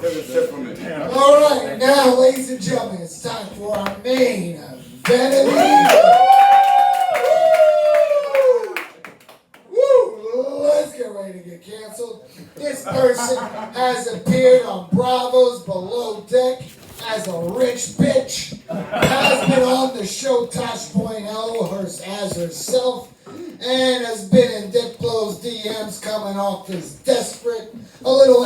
All right, now, ladies and gentlemen, it's time for our main event of the evening. Let's get ready to get canceled. This person has appeared on Bravo's Below Deck as a rich bitch, has been on the show Tosh.L as herself, and has been in Diplo's DMs coming off as desperate. A little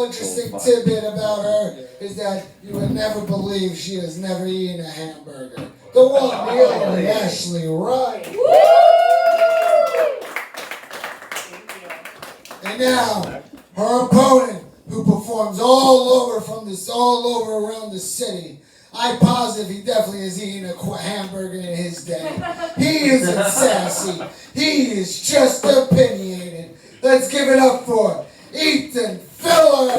interesting tidbit about her is that you would never believe she has never eaten a hamburger. The one, the only Ashley Ryan. And now, her opponent, who performs all over around the city. I posit he definitely has eaten a hamburger in his day. He isn't sassy. He is just opinionated. Let's give it up for Ethan Filler.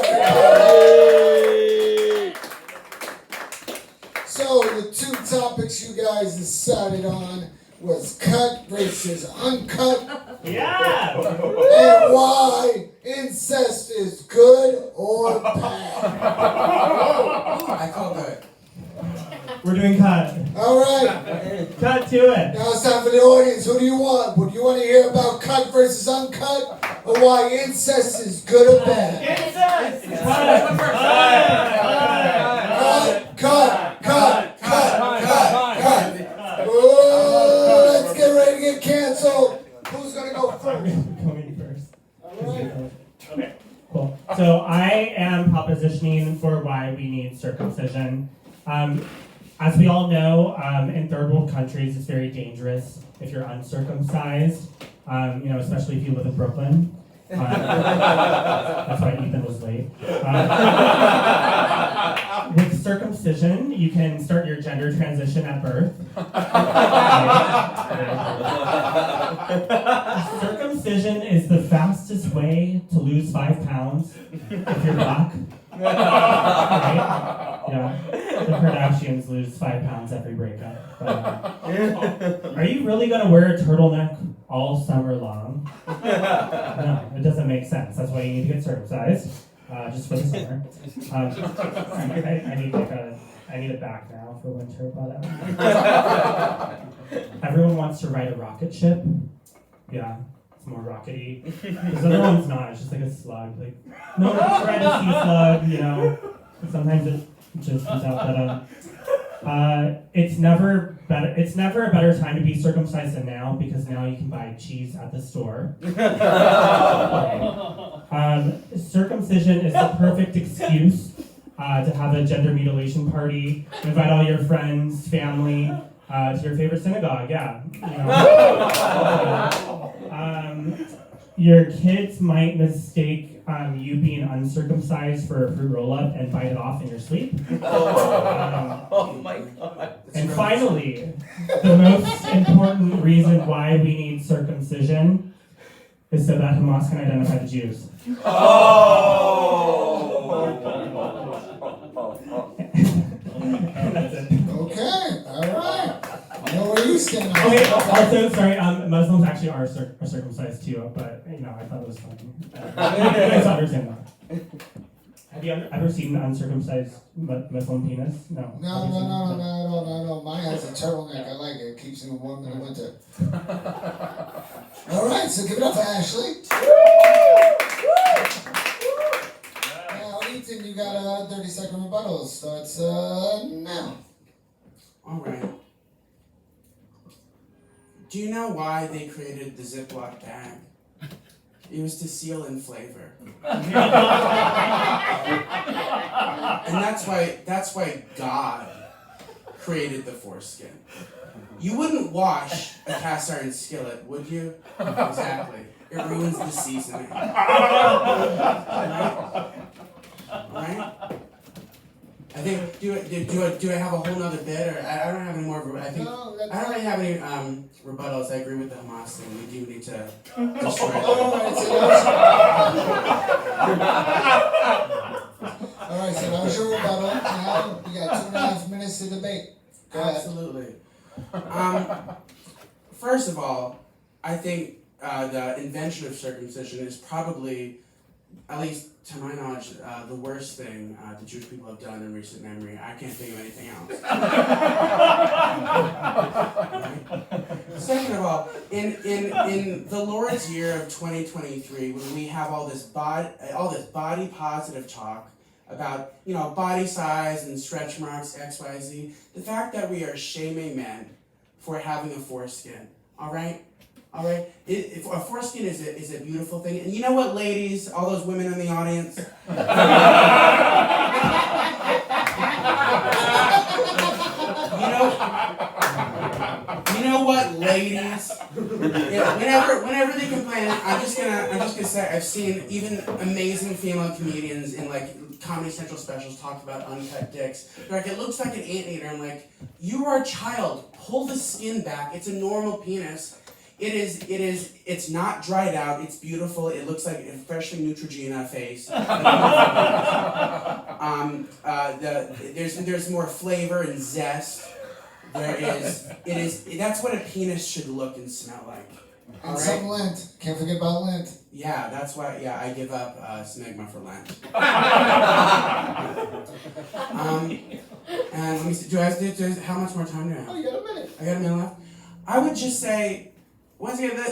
So the two topics you guys decided on was cut versus uncut. Yeah! And why incest is good or bad. I call that. We're doing cut. All right. Cut to it. Now it's time for the audience. Who do you want? Would you want to hear about cut versus uncut? Or why incest is good or bad? Incest! Cut. Oh, let's get ready to get canceled. Who's going to go first? Going first. All right. Okay, cool. So I am propositioning for why we need circumcision. As we all know, in third world countries, it's very dangerous if you're uncircumcised, especially if you live in Brooklyn. That's why Ethan was late. With circumcision, you can start your gender transition at birth. Circumcision is the fastest way to lose 5 pounds if you're black. Right? Yeah. The Kardashians lose 5 pounds every breakup. Are you really going to wear a turtleneck all summer long? No, it doesn't make sense. That's why you need to get circumcised, just for the summer. I need a back now for winter, but everyone wants to ride a rocket ship. Yeah, it's more rockety. This other one's not. It's just like a slug. Like, no one wants to ride a sea slug. Sometimes it just comes out that it's never a better time to be circumcised than now, because now you can buy cheese at the store. Circumcision is the perfect excuse to have a gender mutilation party, invite all your friends, family to your favorite synagogue. Yeah. Your kids might mistake you being uncircumcised for a fruit roll-up and bite it off in your sleep. Oh my God. And finally, the most important reason why we need circumcision is so that Hamas can identify the Jews. And that's it. Okay, all right. I know where you stand. Okay, also, sorry, Muslims actually are circumcised too, but, I thought it was funny. You guys understand that. Have you ever seen an uncircumcised Muslim penis? No. No. Mine has a turtleneck. I like it. It keeps me warm in the winter. All right, so give it up for Ashley. Now, Ethan, you got a 30-second rebuttal. Starts now. All right. Do you know why they created the Ziploc bag? It was to seal in flavor. And that's why God created the foreskin. You wouldn't wash a cast iron skillet, would you? Exactly. It ruins the seasoning. Right? I think, do I have a whole nother bit, or I don't have any more, I don't really have any rebuttals. I agree with the Hamas thing. We do need to destroy them. All right, so that was your rebuttal. Now you got 2.5 minutes to debate. Go ahead. Absolutely. First of all, I think the invention of circumcision is probably at least to my knowledge, the worst thing the Jewish people have done in recent memory. I can't think of anything else. Right? Second of all, in the Lord's year of 2023, when we have all this body positive talk about body size and stretch marks, X, Y, Z, the fact that we are shaming men for having a foreskin, all right? All right, a foreskin is a beautiful thing, and you know what, ladies, all those women in the audience. You know what, ladies. Whenever they complain, I'm just gonna say I've seen even amazing female comedians in like Comedy Central specials talk about uncut dicks. They're like, it looks like an anteater. I'm like, you are a child. Pull the skin back. It's a normal penis. It's not dried out, it's beautiful, it looks like a freshly Neutrogena face. There's more flavor and zest. That's what a penis should look and smell like. And some lint, can't forget about lint. Yeah, that's why, I give up smegma for Lent. And let me see, how much more time do I have? Oh, you got a minute. I got a minute left. I would just say, once again, the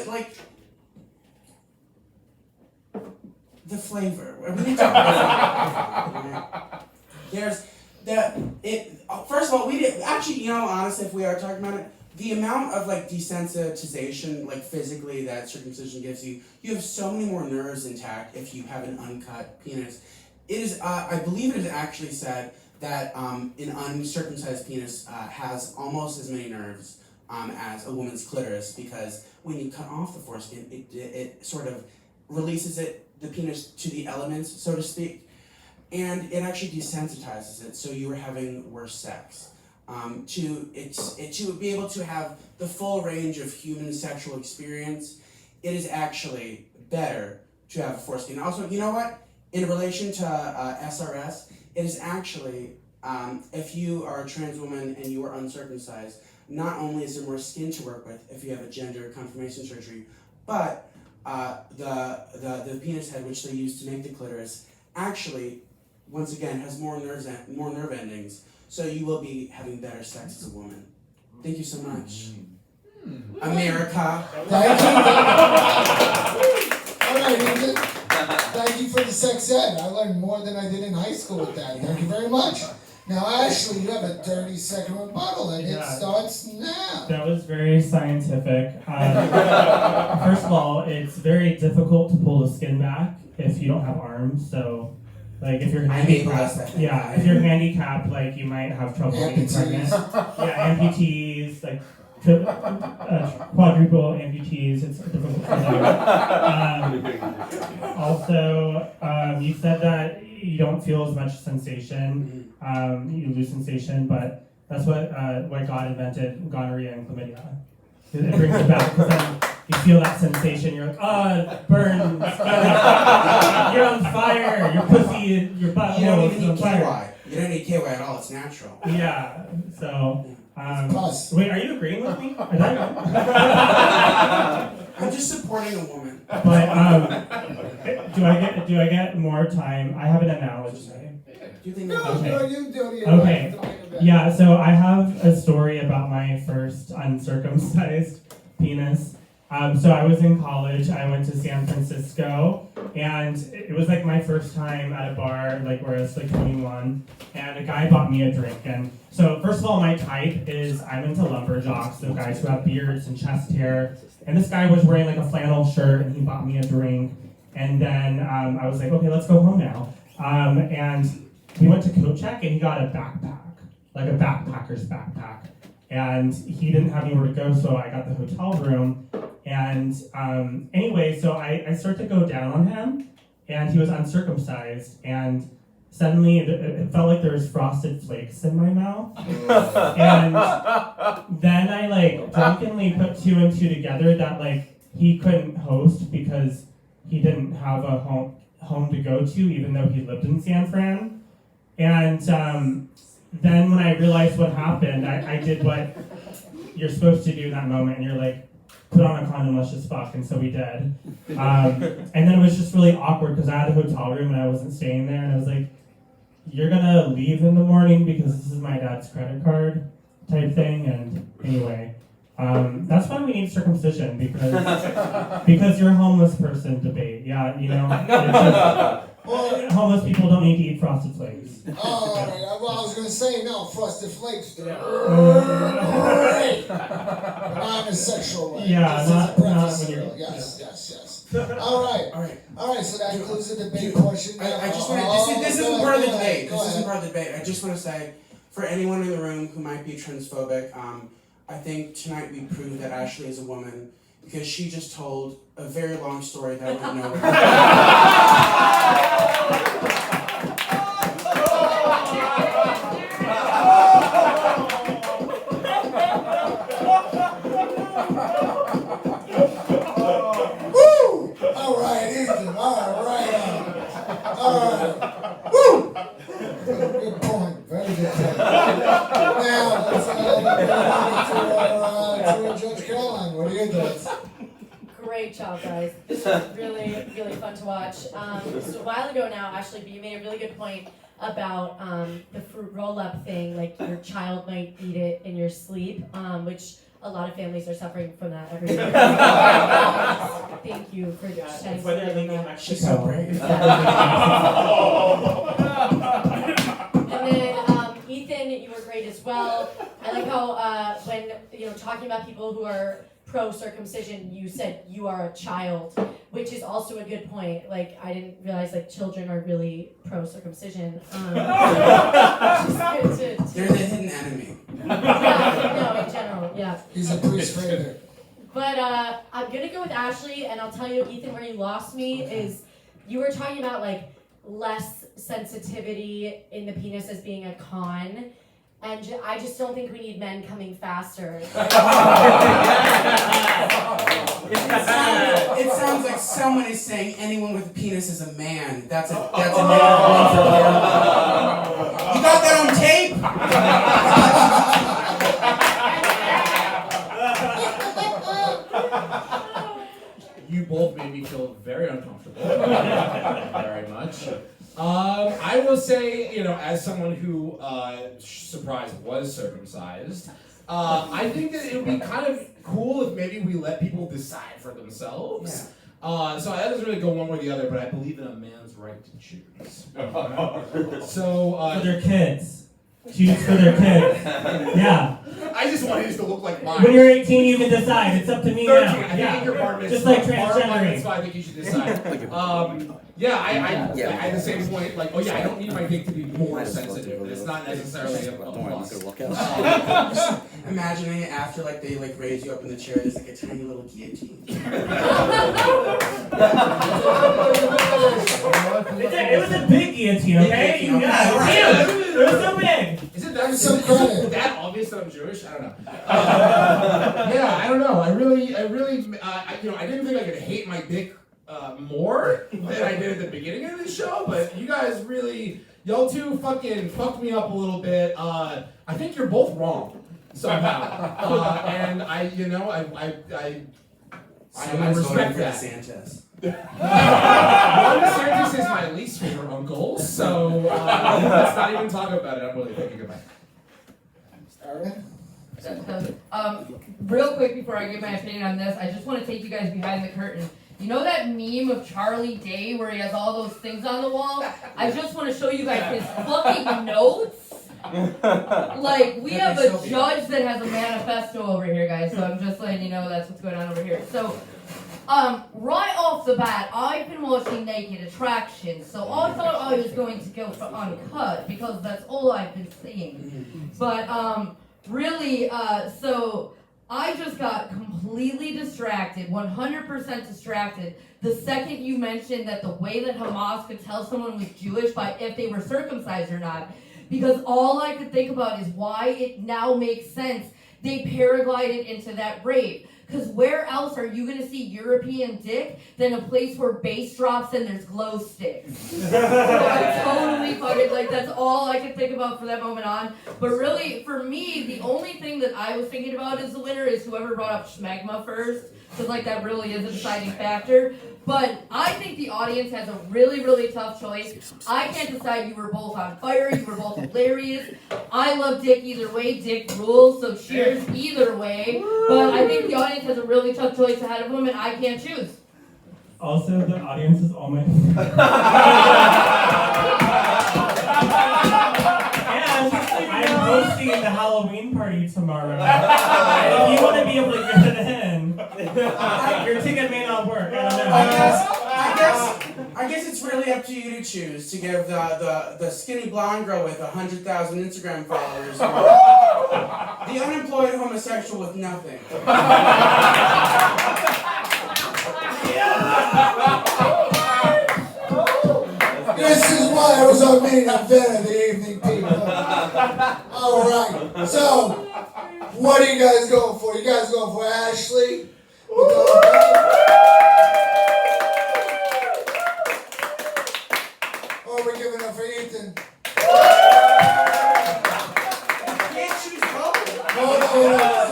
flavor. We need to talk about the flavor. First of all, we did actually. Honestly, if we are talking about it, the amount of desensitization, physically, that circumcision gives you, you have so many more nerves intact if you have an uncut penis. It is. I believe it is actually said that an uncircumcised penis has almost as many nerves as a woman's clitoris, because when you cut off the foreskin, it sort of releases the penis to the elements, so to speak, and it actually desensitizes it, so you are having worse sex. To be able to have the full range of human sexual experience, it is actually better to have a foreskin. Also, you know what? In relation to SRS, it is actually, if you are a trans woman and you are uncircumcised, not only is there more skin to work with if you have a gender confirmation surgery, but the penis head, which they use to make the clitoris, actually, once again, has more nerve endings. So you will be having better sex as a woman. Thank you so much, America. Thank you. All right, Ethan. Thank you for the sex ed. I learned more than I did in high school with that. Thank you very much. Now, Ashley, you have a 30-second rebuttal, and it starts now. That was very scientific. First of all, it's very difficult to pull the skin back if you don't have arms. So, if you're handicapped, if you're handicapped, you might have trouble getting pregnant. Amputees, quadruple amputees. It's difficult for them. Also, you said that you don't feel as much sensation. You lose sensation, but that's what God invented gonorrhea and chlamydia. It brings it back, because then you feel that sensation. You're like, it burns. You're on fire. Your pussy, your butt. You don't even need KY. You don't need KY at all. It's natural. Yeah. So. Plus. Wait, are you agreeing with me? I'm just supporting a woman. But do I get more time? I have an analogy. Okay. Yeah, so I have a story about my first uncircumcised penis. So I was in college. I went to San Francisco, and it was my first time at a bar, where I was 21, and a guy bought me a drink. And so first of all, my type is I'm into lumberjocks, so guys who have beards and chest hair. And this guy was wearing a flannel shirt, and he bought me a drink. And then I was like, okay, let's go home now. And we went to coat check, and he got a backpack, a backpacker's backpack. And he didn't have anywhere to go, so I got the hotel room. And anyway, so I start to go down on him, and he was uncircumcised. And suddenly, it felt like there was frosted flakes in my mouth. And then I drunkenly put two and two together that he couldn't host because he didn't have a home to go to, even though he lived in San Fran. And then when I realized what happened, I did what you're supposed to do in that moment, and you're like, put on a condom, let's just fuck, and so we did. And then it was just really awkward because I had a hotel room and I wasn't staying there, and I was like, you're gonna leave in the morning because this is my dad's credit card type thing, and anyway. That's why we need circumcision, because you're a homeless person debate. Yeah, you know, homeless people don't need to eat Frosted Flakes. Oh, all right. Well, I was going to say, no, Frosted Flakes. Great. Non-sexual way. Yeah, not cereal. Yes. All right. So that concludes the debate portion. I just want to. This isn't part of the debate. This isn't part of the debate. I just want to say, for anyone in the room who might be transphobic, I think tonight we proved that Ashley is a woman because she just told a very long story that went nowhere. Woo! All right, Ethan. All right. Woo! Good point. Very good point. Now, let's to Judge Caroline. What are your thoughts? Great job, guys. This was really, really fun to watch. So a while ago now, Ashley, but you made a really good point about the fruit roll-up thing. Like your child might eat it in your sleep, which a lot of families are suffering from that every year. Thank you for shedding some light on that. She's so brave. And then Ethan, you were great as well. I like how when talking about people who are pro-circumcision, you said you are a child, which is also a good point. Like, I didn't realize children are really pro-circumcision. They're the hidden enemy. Yeah, no, in general, yeah. He's a priest favorite. But I'm gonna go with Ashley, and I'll tell you, Ethan, where you lost me is you were talking about less sensitivity in the penis as being a con. And I just don't think we need men coming faster. It sounds like someone is saying anyone with a penis is a man. That's a negative one for you. You got that on tape? You both made me feel very uncomfortable. Very much. I will say, as someone who, surprise, was circumcised, I think that it would be kind of cool if maybe we let people decide for themselves. Yeah. So that doesn't really go one way or the other, but I believe in a man's right to choose. So for their kids. Choose for their kids. Yeah. I just want his to look like mine. When you're 18, you can decide. It's up to me 13, now. I think in your apartment, just like transgendering. So I think you should decide. I at the same point, I don't need my dick to be more sensitive. It's not necessarily a plus. Imagining it after they raise you up in the chair, there's a tiny little guillotine. It was a big guillotine, okay? Yeah, it was so big. Is it that obvious that I'm Jewish? I don't know. I don't know. I didn't think I could hate my dick more than I did at the beginning of the show, but you guys y'all two fucking fucked me up a little bit. I think you're both wrong somehow, and I respect that. Sanchez. Ron DeSantis is my least favorite uncle, so let's not even talk about it. I'm really thinking about it. Real quick before I give my opinion on this, I just want to take you guys behind the curtain. You know that meme of Charlie Day where he has all those things on the wall? I just want to show you guys his fucking notes. We have a judge that has a manifesto over here, guys, so I'm just letting you know that's what's going on over here. So, right off the bat, I've been watching Naked Attraction, so I thought I was going to go for uncut because that's all I've been seeing. But, so I just got completely distracted, 100% distracted, the second you mentioned that the way that Hamas could tell someone was Jewish by if they were circumcised or not. Because all I could think about is why it now makes sense they paraglided into that rape. Because where else are you going to see European dick than a place where bass drops and there's glow sticks? So I'm totally fucking, like, that's all I could think about for that moment on. But really, for me, the only thing that I was thinking about as the winner is whoever brought up Schmegma first. Because, like, that really is a deciding factor. But I think the audience has a really, really tough choice. I can't decide. You were both on fire. You were both hilarious. I love Dick either way. Dick rules, so cheers either way. But I think the audience has a really tough choice ahead of them, and I can't choose. Also, the audience is all my. And I'm hosting the Halloween party tomorrow. If you want to be able to get it in, your ticket may not work. I don't know. I guess it's really up to you to choose to give the skinny blonde girl with 100,000 Instagram followers or the unemployed homosexual with nothing. This is why I was on main event of the evening, people. All right. So, what are you guys going for? You guys going for Ashley? Or are we giving up for Ethan? Can't choose both. No.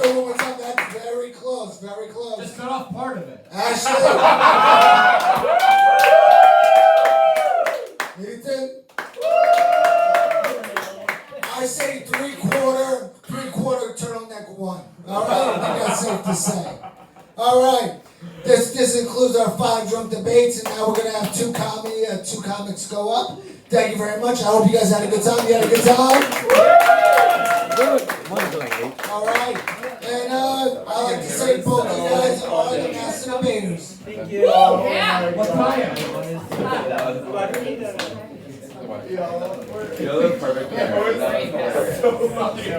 So one more time. That's very close. Very close. Just cut off part of it. Ashley. Ethan. I say three-quarter turtleneck one. All right, I think that's safe to say. All right, this includes our 5 drunk debates, and now we're gonna have two comics go up. Thank you very much. I hope you guys had a good time. You had a good time. All right, and I like to say both of you guys are the master debaters. Thank you. Yeah. What time? You look perfect.